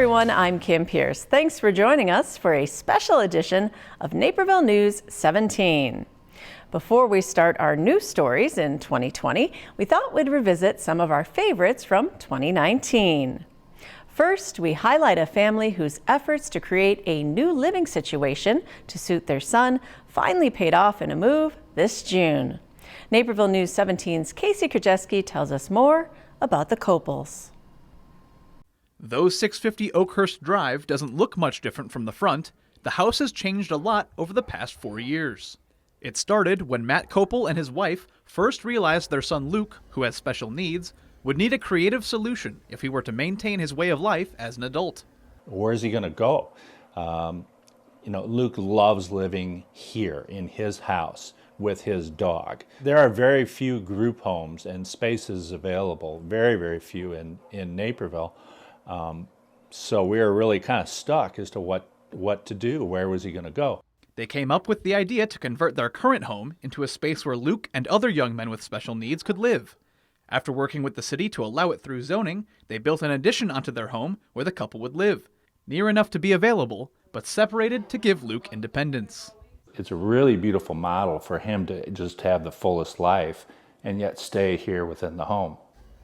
everyone, I'm Kim Pierce. Thanks for joining us for a special edition of Naperville News 17. Before we start our news stories in 2020, we thought we'd revisit some of our favorites from 2019. First, we highlight a family whose efforts to create a new living situation to suit their son finally paid off in a move this June. Naperville News 17's Casey Krajewski tells us more about the Copels. Though 650 Oakhurst Drive doesn't look much different from the front, the house has changed a lot over the past 4 years. It started when Matt Copel and his wife first realized their son Luke, who has special needs, would need a creative solution if he were to maintain his way of life as an adult. Where's he going to go? Luke loves living here in his house with his dog. There are very few group homes and spaces available, very, very few in Naperville. So we were really kind of stuck as to what to do. Where was he going to go? They came up with the idea to convert their current home into a space where Luke and other young men with special needs could live. After working with the city to allow it through zoning, they built an addition onto their home where the couple would live, near enough to be available, but separated to give Luke independence. It's a really beautiful model for him to just have the fullest life and yet stay here within the home.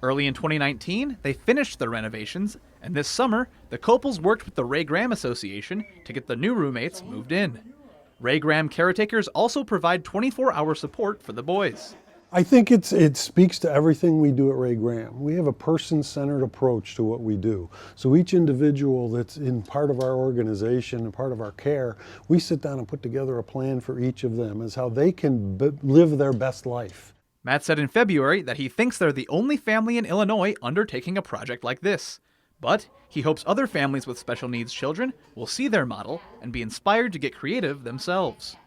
Early in 2019, they finished the renovations, and this summer, the Copels worked with the Ray Graham Association to get the new roommates moved in. Ray Graham caretakers also provide 24-hour support for the boys. I think it speaks to everything we do at Ray Graham. We have a person-centered approach to what we do. So each individual that's in part of our organization and part of our care, we sit down and put together a plan for each of them as how they can live their best life. Matt said in February that he thinks they're the only family in Illinois undertaking a project like this. But he hopes other families with special needs children will see their model and be inspired to get creative themselves.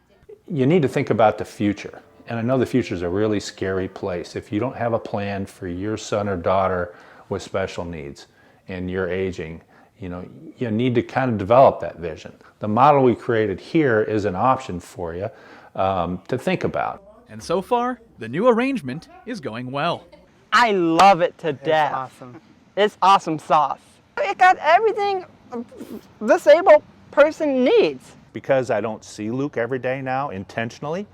You need to think about the future. And I know the future is a really scary place. If you don't have a plan for your son or daughter with special needs and you're aging, you need to kind of develop that vision. The model we created here is an option for you to think about. And so far, the new arrangement is going well. I love it to death. It's awesome. It's awesome sauce. It got everything a disabled person needs. Because I don't see Luke every day now intentionally,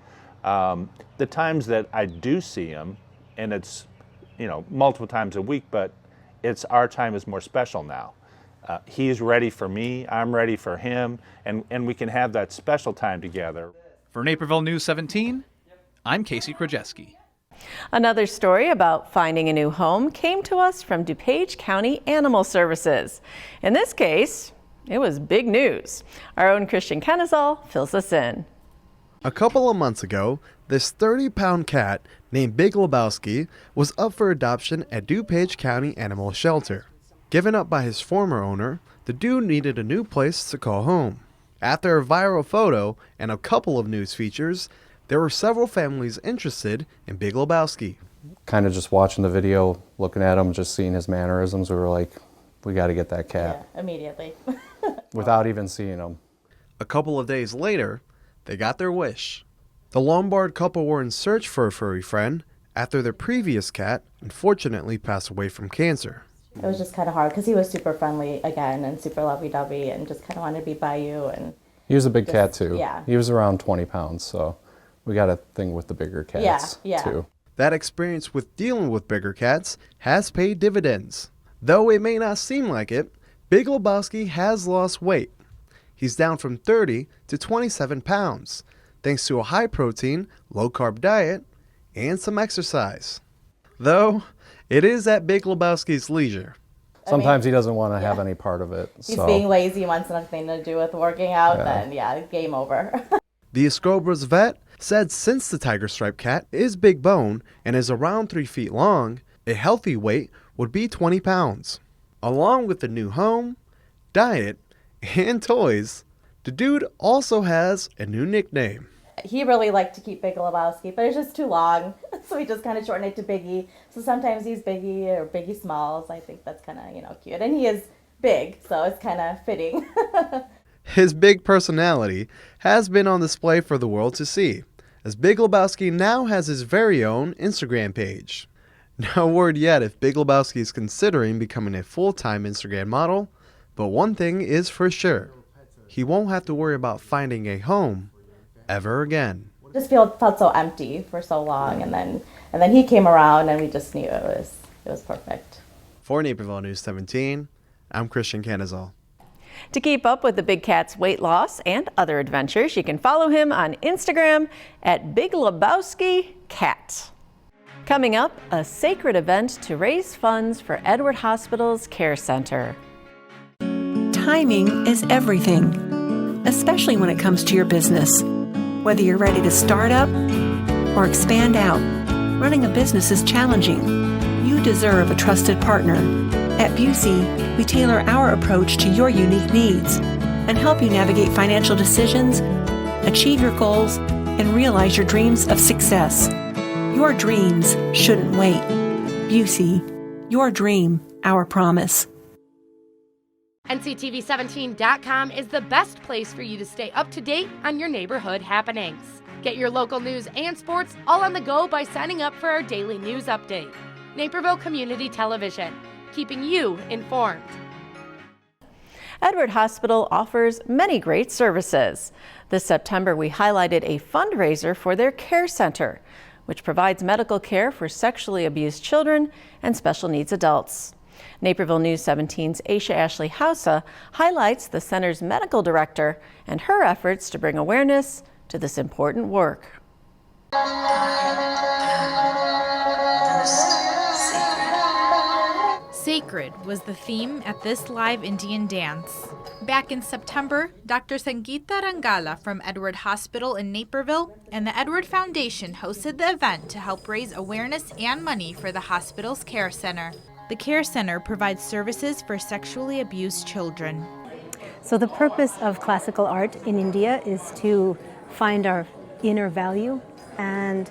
the times that I do see him, and it's multiple times a week, but our time is more special now. He's ready for me, I'm ready for him, and we can have that special time together. For Naperville News 17, I'm Casey Krajewski. Another story about finding a new home came to us from DuPage County Animal Services. In this case, it was big news. Our own Christian Kennesaw fills us in. A couple of months ago, this 30-pound cat named Big Lebowski was up for adoption at DuPage County Animal Shelter. Given up by his former owner, the dude needed a new place to call home. After a viral photo and a couple of news features, there were several families interested in Big Lebowski. Kind of just watching the video, looking at him, just seeing his mannerisms, we were like, we got to get that cat. Yeah, immediately. Without even seeing him. A couple of days later, they got their wish. The Lombard couple were in search for a furry friend after their previous cat unfortunately passed away from cancer. It was just kind of hard because he was super friendly again and super lovey-dovey and just kind of wanted to be by you. And he was a big cat too. Yeah. He was around 20 pounds, so we got a thing with the bigger cats too. That experience with dealing with bigger cats has paid dividends. Though it may not seem like it, Big Lebowski has lost weight. He's down from 30 to 27 pounds, thanks to a high-protein, low-carb diet and some exercise. Though, it is at Big Lebowski's leisure. Sometimes he doesn't want to have any part of it. He's being lazy, wants nothing to do with working out, then game over. The Escobras vet said since the tiger stripe cat is big bone and is around 3 feet long, a healthy weight would be 20 pounds. Along with the new home, diet, and toys, the dude also has a new nickname. He really liked to keep Big Lebowski, but it's just too long, so he just kind of shortened it to Biggie. So sometimes he's Biggie or Biggie Smalls. I think that's kind of, cute. And he is big, so it's kind of fitting. His big personality has been on display for the world to see, as Big Lebowski now has his very own Instagram page. No word yet if Big Lebowski is considering becoming a full-time Instagram model, But one thing is for sure, he won't have to worry about finding a home ever again. Just felt so empty for so long, and then he came around, and we just knew it was perfect. For Naperville News 17, I'm Christian Canizal. To keep up with the big cat's weight loss and other adventures, you can follow him on Instagram at Big Lebowski Cat. Coming up, a sacred event to raise funds for Edward Hospital's Care Center. Timing is everything, especially when it comes to your business. Whether you're ready to start up or expand out, running a business is challenging. You deserve a trusted partner. At Busey, we tailor our approach to your unique needs and help you navigate financial decisions, achieve your goals, and realize your dreams of success. Your dreams shouldn't wait. Busey, your dream, our promise. NCTV17.com is the best place for you to stay up to date on your neighborhood happenings. Get your local news and sports all on the go by signing up for our daily news update. Naperville Community Television, keeping you informed. Edward Hospital offers many great services. This September, we highlighted a fundraiser for their care center, which provides medical care for sexually abused children and special needs adults. Naperville News 17's Aisha Ashley Hausa highlights the center's medical director and her efforts to bring awareness to this important work. Sacred was the theme at this live Indian dance. Back in September, Dr. SANGITA RANGALA from Edward Hospital in Naperville and the Edward Foundation hosted the event to help raise awareness and money for the hospital's care center. The care center provides services for sexually abused children. So the purpose of classical art in India is to find our inner value and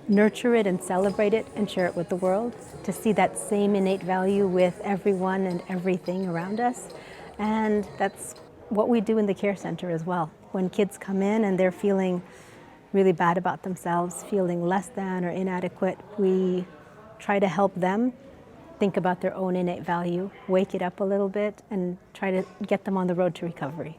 nurture it and celebrate it and share it with the world, to see that same innate value with everyone and everything around us. And that's what we do in the care center as well. When kids come in and they're feeling really bad about themselves, feeling less than or inadequate, we try to help them think about their own innate value, wake it up a little bit, and try to get them on the road to recovery.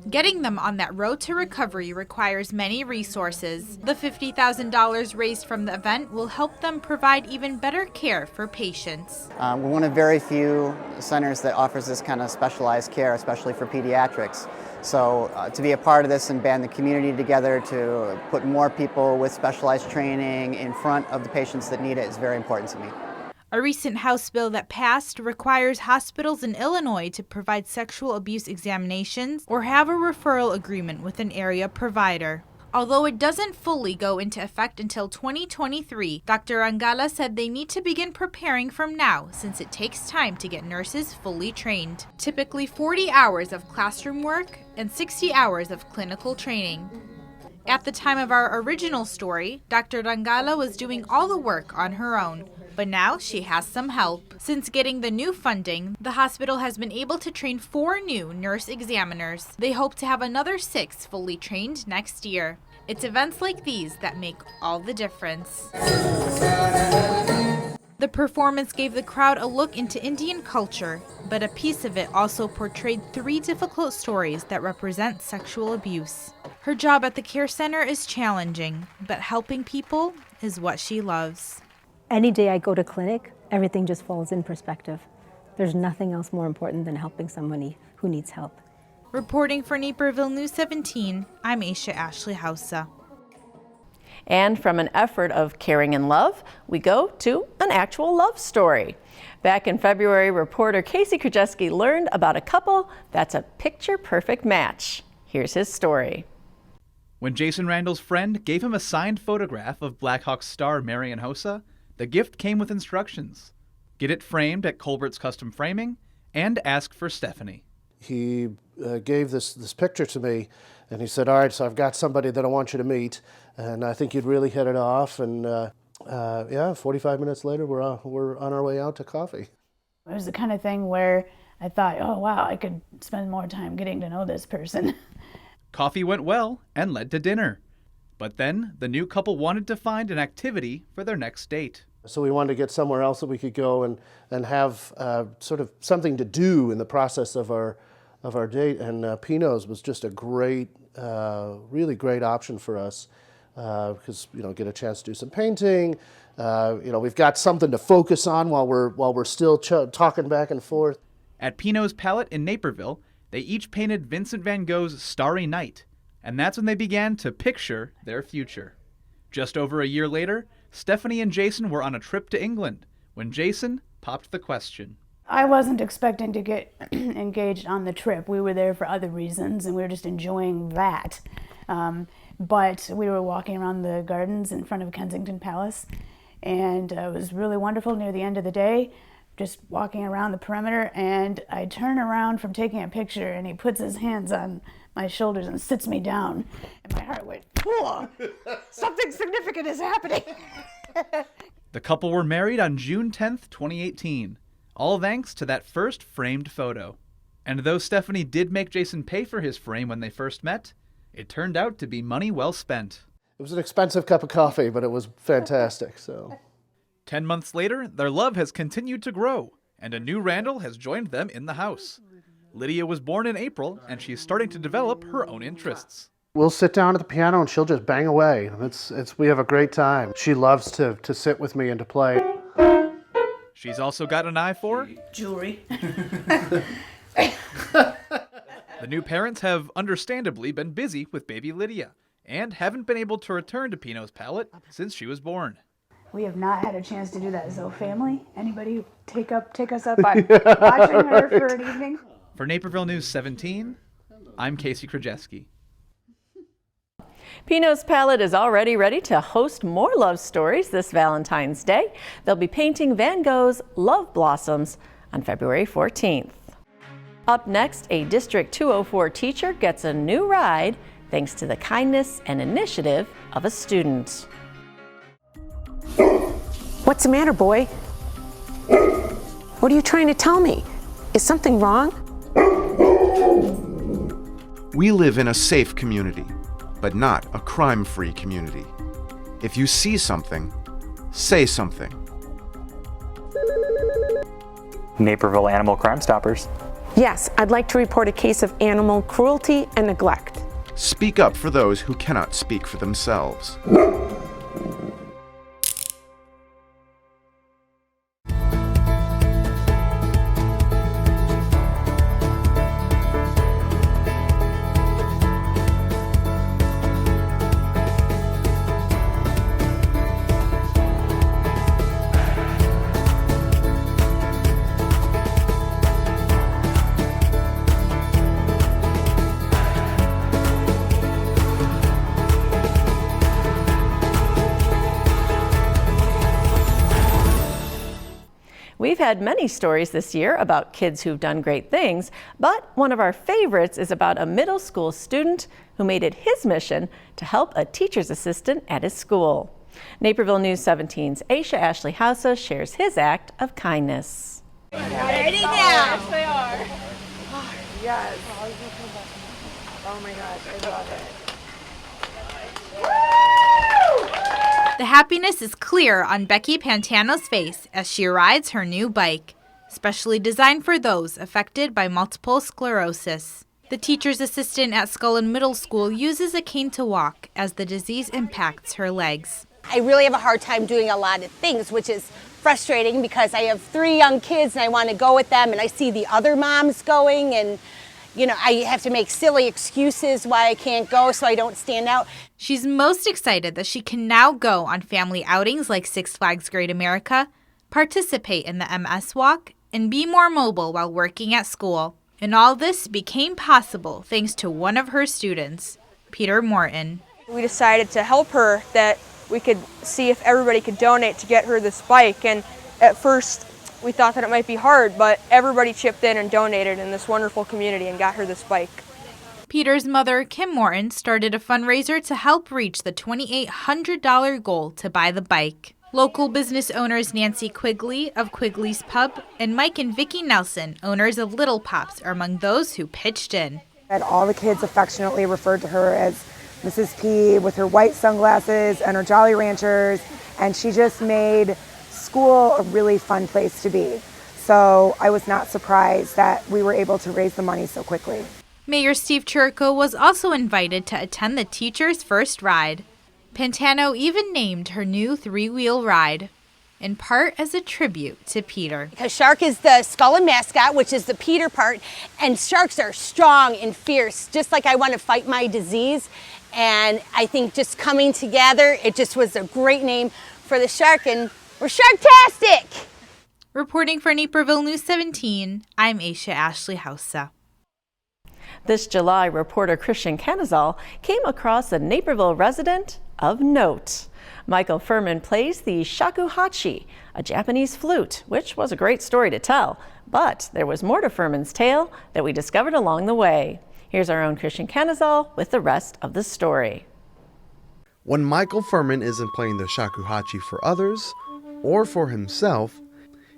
Getting them on that road to recovery requires many resources. The $50,000 raised from the event will help them provide even better care for patients. We're one of very few centers that offers this kind of specialized care, especially for pediatrics. So to be a part of this and band the community together to put more people with specialized training in front of the patients that need it is very important to me. A recent House bill that passed requires hospitals in Illinois to provide sexual abuse examinations or have a referral agreement with an area provider. Although it doesn't fully go into effect until 2023, Dr. RANGALA said they need to begin preparing from now since it takes time to get nurses fully trained. Typically 40 hours of classroom work and 60 hours of clinical training. At the time of our original story, Dr. RANGALA was doing all the work on her own. But now she has some help. Since getting the new funding, the hospital has been able to train 4 new nurse examiners. They hope to have another 6 fully trained next year. It's events like these that make all the difference. The performance gave the crowd a look into Indian culture, but a piece of it also portrayed 3 difficult stories that represent sexual abuse. Her job at the care center is challenging, but helping people is what she loves. Any day I go to clinic, everything just falls in perspective. There's nothing else more important than helping somebody who needs help. Reporting for Naperville News 17, I'm Aisha Ashley Hausa. And from an effort of caring and love, we go to an actual love story. Back in February, reporter Casey Krajewski learned about a couple that's a picture-perfect match. Here's his story. When Jason Randall's friend gave him a signed photograph of Blackhawks star Marian Hossa, the gift came with instructions. Get it framed at Colbert's Custom Framing and ask for Stephanie. He gave this picture to me and he said, all right, so I've got somebody that I want you to meet and I think you'd really hit it off. And 45 minutes later, we're on our way out to coffee. It was the kind of thing where I thought, oh wow, I could spend more time getting to know this person. Coffee went well and led to dinner. But then the new couple wanted to find an activity for their next date. So we wanted to get somewhere else that we could go and have sort of something to do in the process of our date. And Pino's was just a great, really great option for us because get a chance to do some painting. We've got something to focus on while we're still talking back and forth. At Pino's Palette in Naperville, they each painted Vincent van Gogh's Starry Night, and that's when they began to picture their future. Just over a year later, Stephanie and Jason were on a trip to England when Jason popped the question. I wasn't expecting to get engaged on the trip. We were there for other reasons, and we were just enjoying that. But we were walking around the gardens in front of Kensington Palace, and it was really wonderful near the end of the day, just walking around the perimeter, and I turn around from taking a picture, and he puts his hands on my shoulders and sits me down, and my heart went, whoa, something significant is happening. The couple were married on June 10th, 2018, all thanks to that first framed photo. And though Stephanie did make Jason pay for his frame when they first met, it turned out to be money well spent. It was an expensive cup of coffee, but it was fantastic. 10 months later, their love has continued to grow, and a new Randall has joined them in the house. Lydia was born in April, and she's starting to develop her own interests. We'll sit down at the piano and she'll just bang away. We have a great time. She loves to sit with me and to play. She's also got an eye for jewelry. The new parents have understandably been busy with baby Lydia and haven't been able to return to Pino's Palette since she was born. We have not had a chance to do that. So family, anybody take us up on watching her for an evening? For Naperville News 17, I'm Casey Krajewski. Pino's Palette is already ready to host more love stories this Valentine's Day. They'll be painting Van Gogh's Love Blossoms on February 14th. Up next, a District 204 teacher gets a new ride thanks to the kindness and initiative of a student. What's the matter, boy? What are you trying to tell me? Is something wrong? We live in a safe community, but not a crime-free community. If you see something, say something. Naperville Animal Crime Stoppers. Yes, I'd like to report a case of animal cruelty and neglect. Speak up for those who cannot speak for themselves. We've had many stories this year about kids who've done great things, but one of our favorites is about a middle school student who made it his mission to help a teacher's assistant at his school. Naperville News 17's Aisha Ashley Hausa shares his act of kindness. Ready now? Yes, they are. Oh, yes. Oh my gosh, I love it. The happiness is clear on Becky Pantano's face as she rides her new bike, specially designed for those affected by multiple sclerosis. The teacher's assistant at Scullin Middle School uses a cane to walk as the disease impacts her legs. I really have a hard time doing a lot of things, which is frustrating because I have 3 young kids and I want to go with them, and I see the other moms going, and I have to make silly excuses why I can't go so I don't stand out. She's most excited that she can now go on family outings like Six Flags Great America, participate in the MS Walk, and be more mobile while working at school. And all this became possible thanks to one of her students, Peter Morton. We decided to help her, that we could see if everybody could donate to get her this bike. And at first, we thought that it might be hard, but everybody chipped in and donated in this wonderful community and got her this bike. Peter's mother, Kim Morton, started a fundraiser to help reach the $2,800 goal to buy the bike. Local business owners Nancy Quigley of Quigley's Pub and Mike and Vicki Nelson, owners of Little Pops, are among those who pitched in. And all the kids affectionately referred to her as Mrs. P with her white sunglasses and her Jolly Ranchers, and she just made school a really fun place to be. So I was not surprised that we were able to raise the money so quickly. Mayor Steve Churko was also invited to attend the teacher's first ride. Pantano even named her new 3-wheel ride, in part as a tribute to Peter. Because Shark is the skull and mascot, which is the Peter part, and sharks are strong and fierce, just like I want to fight my disease. And I think just coming together, it just was a great name for the shark, and we're Sharktastic! Reporting for Naperville News 17, I'm Aisha Ashley Hausa. This July, reporter Christian Canizal came across a Naperville resident of note. Michael Furman plays the Shakuhachi, a Japanese flute, which was a great story to tell. But there was more to Furman's tale that we discovered along the way. Here's our own Christian Canizal with the rest of the story. When Michael Furman isn't playing the shakuhachi for others or for himself,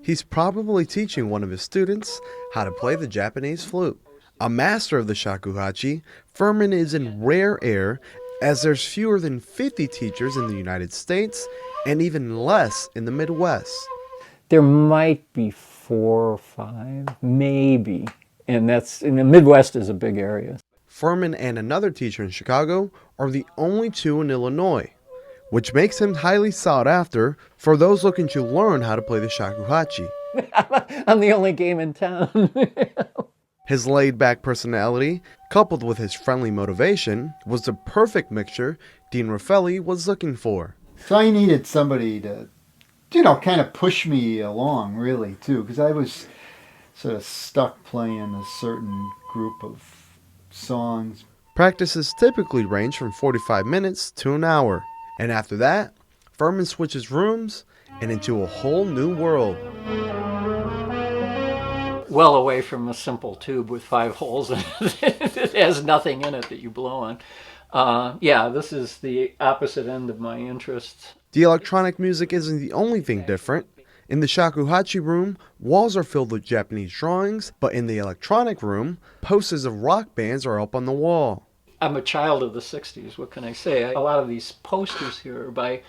he's probably teaching one of his students how to play the Japanese flute. A master of the shakuhachi, Furman is in rare air as there's fewer than 50 teachers in the United States and even less in the Midwest. There might be 4 or 5, maybe, and that's in the Midwest is a big area. Furman and another teacher in Chicago are the only 2 in Illinois, which makes him highly sought after for those looking to learn how to play the shakuhachi. I'm the only game in town. His laid-back personality, coupled with his friendly motivation, was the perfect mixture Dean Raffelli was looking for. So I needed somebody to, kind of push me along, really, too, because I was sort of stuck playing a certain group of songs. Practices typically range from 45 minutes to an hour, and after that, Furman switches rooms and into a whole new world. Well away from a simple tube with 5 holes in it. It has nothing in it that you blow on. Yeah, this is the opposite end of my interests. The electronic music isn't the only thing different. In the shakuhachi room, walls are filled with Japanese drawings, but in the electronic room, posters of rock bands are up on the wall. I'm a child of the 60s, what can I say? A lot of these posters here are by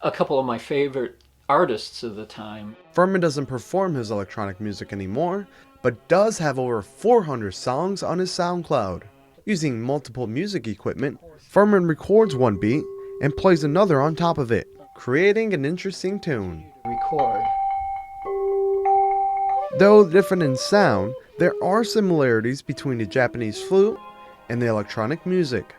a couple of my favorite artists of the time. Furman doesn't perform his electronic music anymore, but does have over 400 songs on his SoundCloud. Using multiple music equipment, Furman records one beat and plays another on top of it, creating an interesting tune. Record. Though different in sound, there are similarities between the Japanese flute and the electronic music.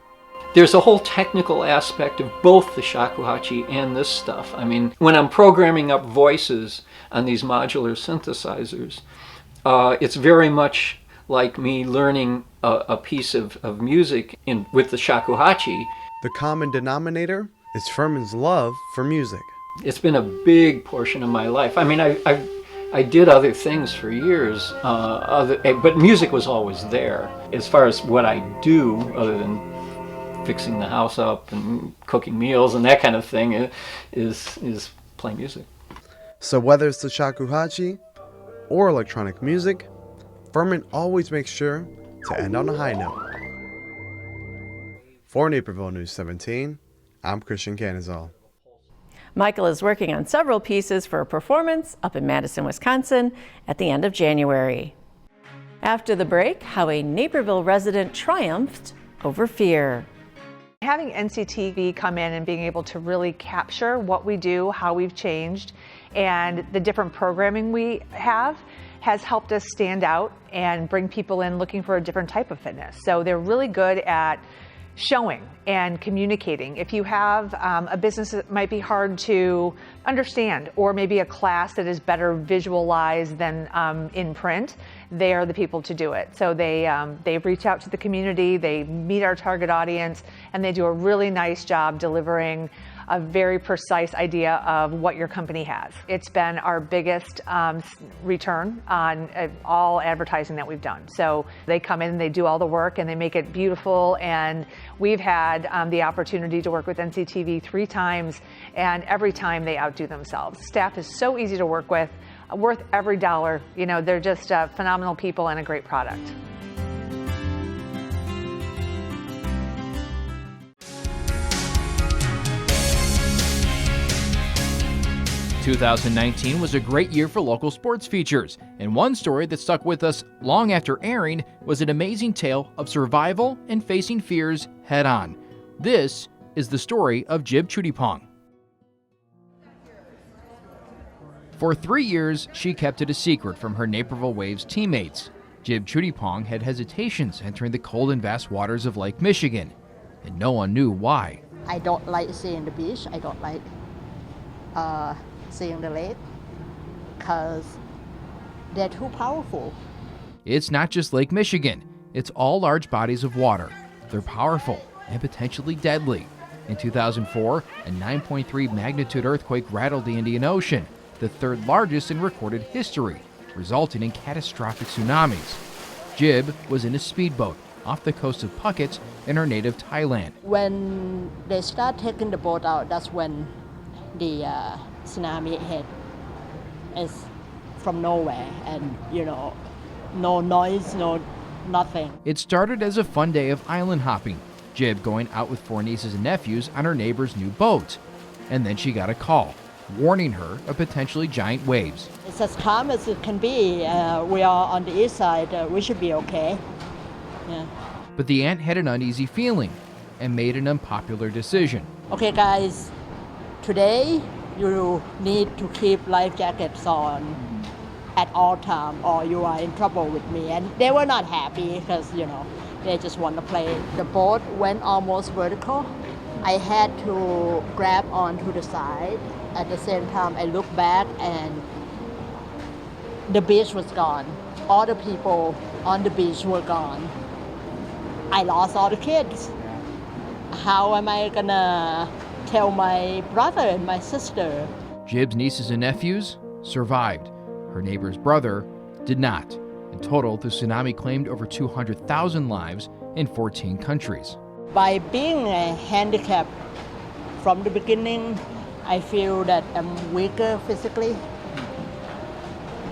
There's a whole technical aspect of both the shakuhachi and this stuff. I mean, when I'm programming up voices on these modular synthesizers, it's very much like me learning a piece of music with the shakuhachi. The common denominator is Furman's love for music. It's been a big portion of my life. I mean, I did other things for years, but music was always there. As far as what I do, other than fixing the house up and cooking meals and that kind of thing, is playing music. So whether it's the shakuhachi or electronic music, Furman always makes sure to end on a high note. For Naperville News 17, I'm Christian Canizal. Michael is working on several pieces for a performance up in Madison, Wisconsin at the end of January. After the break, how a Naperville resident triumphed over fear. Having NCTV come in and being able to really capture what we do, how we've changed, and the different programming we have has helped us stand out and bring people in looking for a different type of fitness. So they're really good at showing and communicating. If you have a business that might be hard to understand, or maybe a class that is better visualized than in print, they are the people to do it. So they reach out to the community, they meet our target audience, and they do a really nice job delivering a very precise idea of what your company has. It's been our biggest return on all advertising that we've done. So they come in and they do all the work and they make it beautiful, and we've had the opportunity to work with NCTV 3 times, and every time they outdo themselves. Staff is so easy to work with, worth every dollar. You know, they're just phenomenal people and a great product. 2019 was a great year for local sports features, and one story that stuck with us long after airing was an amazing tale of survival and facing fears head-on. This is the story of Jib Chudipong. For 3 years, she kept it a secret from her Naperville Waves teammates. Jib Chudipong had hesitations entering the cold and vast waters of Lake Michigan, and no one knew why. I don't like seeing the beach. I don't like seeing the lake because they're too powerful. It's not just Lake Michigan. It's all large bodies of water. They're powerful and potentially deadly. In 2004, a 9.3 magnitude earthquake rattled the Indian Ocean, the third largest in recorded history, resulting in catastrophic tsunamis. Jib was in a speedboat off the coast of Phuket in her native Thailand. When they start taking the boat out, that's when the tsunami hit. It's from nowhere, and no noise, no nothing. It started as a fun day of island hopping, Jib going out with 4 nieces and nephews on her neighbor's new boat. And then she got a call, warning her of potentially giant waves. It's as calm as it can be. We are on the east side. We should be okay. Yeah. But the aunt had an uneasy feeling and made an unpopular decision. Okay, guys, today you need to keep life jackets on at all time or you are in trouble with me. And they were not happy because, they just want to play. The boat went almost vertical. I had to grab onto the side. At the same time, I looked back and the beach was gone. All the people on the beach were gone. I lost all the kids. How am I gonna tell my brother and my sister? Jib's nieces and nephews survived. Her neighbor's brother did not. In total, the tsunami claimed over 200,000 lives in 14 countries. By being handicapped from the beginning, I feel that I'm weaker physically.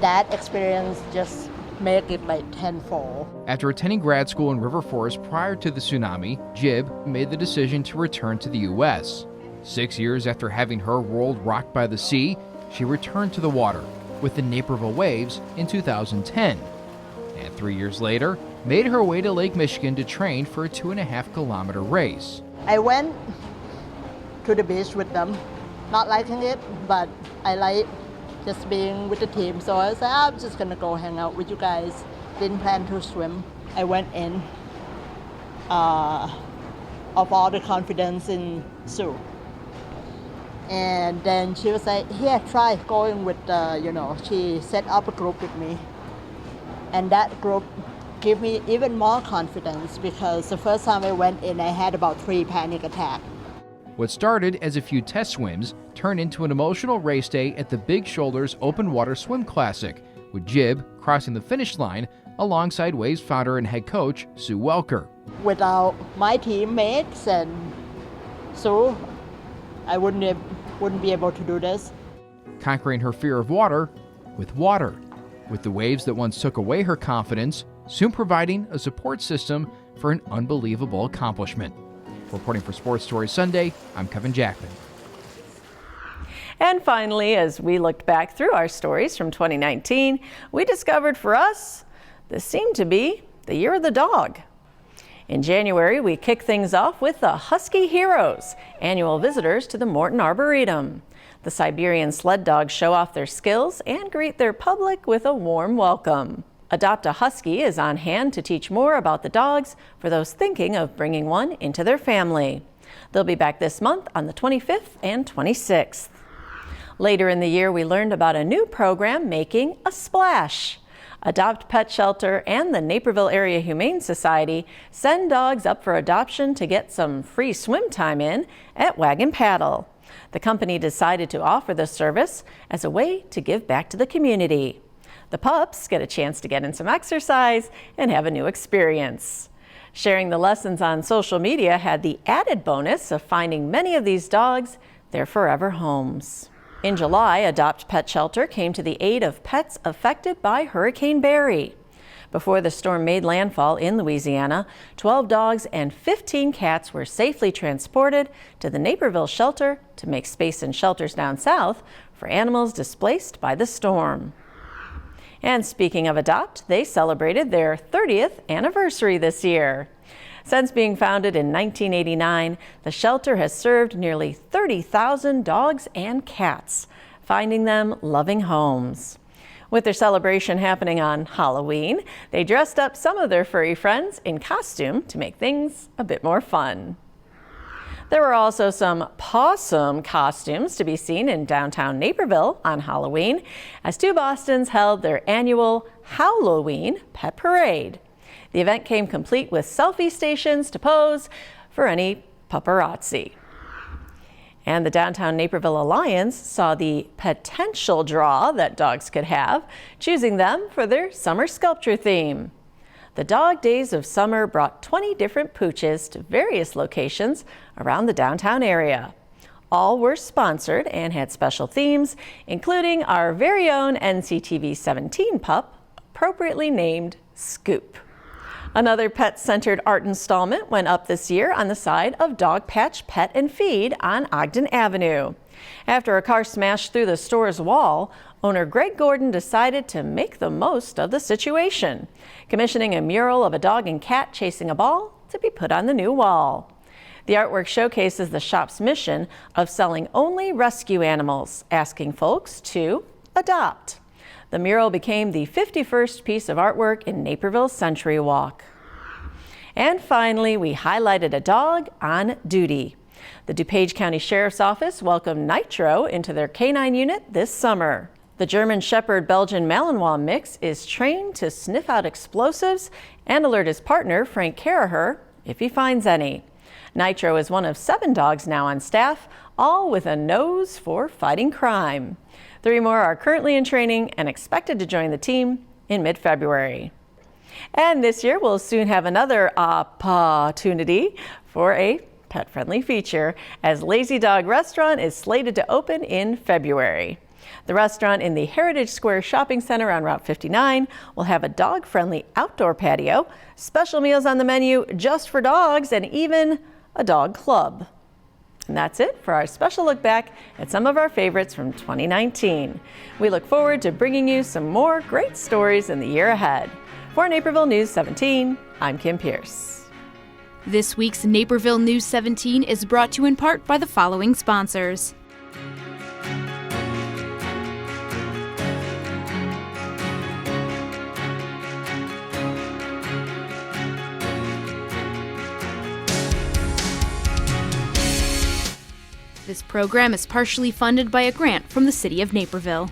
That experience just make it like tenfold. After attending grad school in River Forest prior to the tsunami, Jib made the decision to return to the U.S. 6 years after having her world rocked by the sea, she returned to the water with the Naperville Waves in 2010. And 3 years later, made her way to Lake Michigan to train for a 2.5-kilometer race. I went to the beach with them, not liking it, but I like just being with the team. So I said, I'm just gonna go hang out with you guys. Didn't plan to swim. I went in of all the confidence in Sue. And then she was like, here, try going with, she set up a group with me. And that group gave me even more confidence because the first time I went in, I had about 3 panic attacks. What started as a few test swims turned into an emotional race day at the Big Shoulders Open Water Swim Classic, with Jib crossing the finish line alongside Waves founder and head coach Sue Welker. Without my teammates and Sue, I wouldn't be able to do this. Conquering her fear of water, with the waves that once took away her confidence, soon providing a support system for an unbelievable accomplishment. Reporting for Sports Story Sunday, I'm Kevin Jackman. And finally, as we looked back through our stories from 2019, we discovered for us, this seemed to be the year of the dog. In January, we kick things off with the Husky Heroes, annual visitors to the Morton Arboretum. The Siberian sled dogs show off their skills and greet their public with a warm welcome. Adopt a Husky is on hand to teach more about the dogs for those thinking of bringing one into their family. They'll be back this month on the 25th and 26th. Later in the year, we learned about a new program making a splash. Adopt Pet Shelter and the Naperville Area Humane Society send dogs up for adoption to get some free swim time in at Wagon Paddle. The company decided to offer this service as a way to give back to the community. The pups get a chance to get in some exercise and have a new experience. Sharing the lessons on social media had the added bonus of finding many of these dogs their forever homes. In July, Adopt Pet Shelter came to the aid of pets affected by Hurricane Barry. Before the storm made landfall in Louisiana, 12 dogs and 15 cats were safely transported to the Naperville shelter to make space in shelters down south for animals displaced by the storm. And speaking of adopt, they celebrated their 30th anniversary this year. Since being founded in 1989, the shelter has served nearly 30,000 dogs and cats, finding them loving homes. With their celebration happening on Halloween, they dressed up some of their furry friends in costume to make things a bit more fun. There were also some possum costumes to be seen in downtown Naperville on Halloween, as two Bostons held their annual Halloween Pet Parade. The event came complete with selfie stations to pose for any paparazzi. And the Downtown Naperville Alliance saw the potential draw that dogs could have, choosing them for their summer sculpture theme. The Dog Days of Summer brought 20 different pooches to various locations around the downtown area. All were sponsored and had special themes, including our very own NCTV 17 pup, appropriately named Scoop. Another pet-centered art installment went up this year on the side of Dog Patch Pet and Feed on Ogden Avenue. After a car smashed through the store's wall, owner Greg Gordon decided to make the most of the situation, commissioning a mural of a dog and cat chasing a ball to be put on the new wall. The artwork showcases the shop's mission of selling only rescue animals, asking folks to adopt. The mural became the 51st piece of artwork in Naperville's Century Walk. And finally, we highlighted a dog on duty. The DuPage County Sheriff's Office welcomed Nitro into their canine unit this summer. The German Shepherd Belgian Malinois mix is trained to sniff out explosives and alert his partner, Frank Caraher, if he finds any. Nitro is one of 7 dogs now on staff, all with a nose for fighting crime. 3 more are currently in training and expected to join the team in mid-February. And this year we'll soon have another opportunity for a pet-friendly feature, as Lazy Dog Restaurant is slated to open in February. The restaurant in the Heritage Square Shopping Center on Route 59 will have a dog-friendly outdoor patio, special meals on the menu just for dogs, and even a dog club. And that's it for our special look back at some of our favorites from 2019. We look forward to bringing you some more great stories in the year ahead. For Naperville News 17, I'm Kim Pierce. This week's Naperville News 17 is brought to you in part by the following sponsors. This program is partially funded by a grant from the City of Naperville.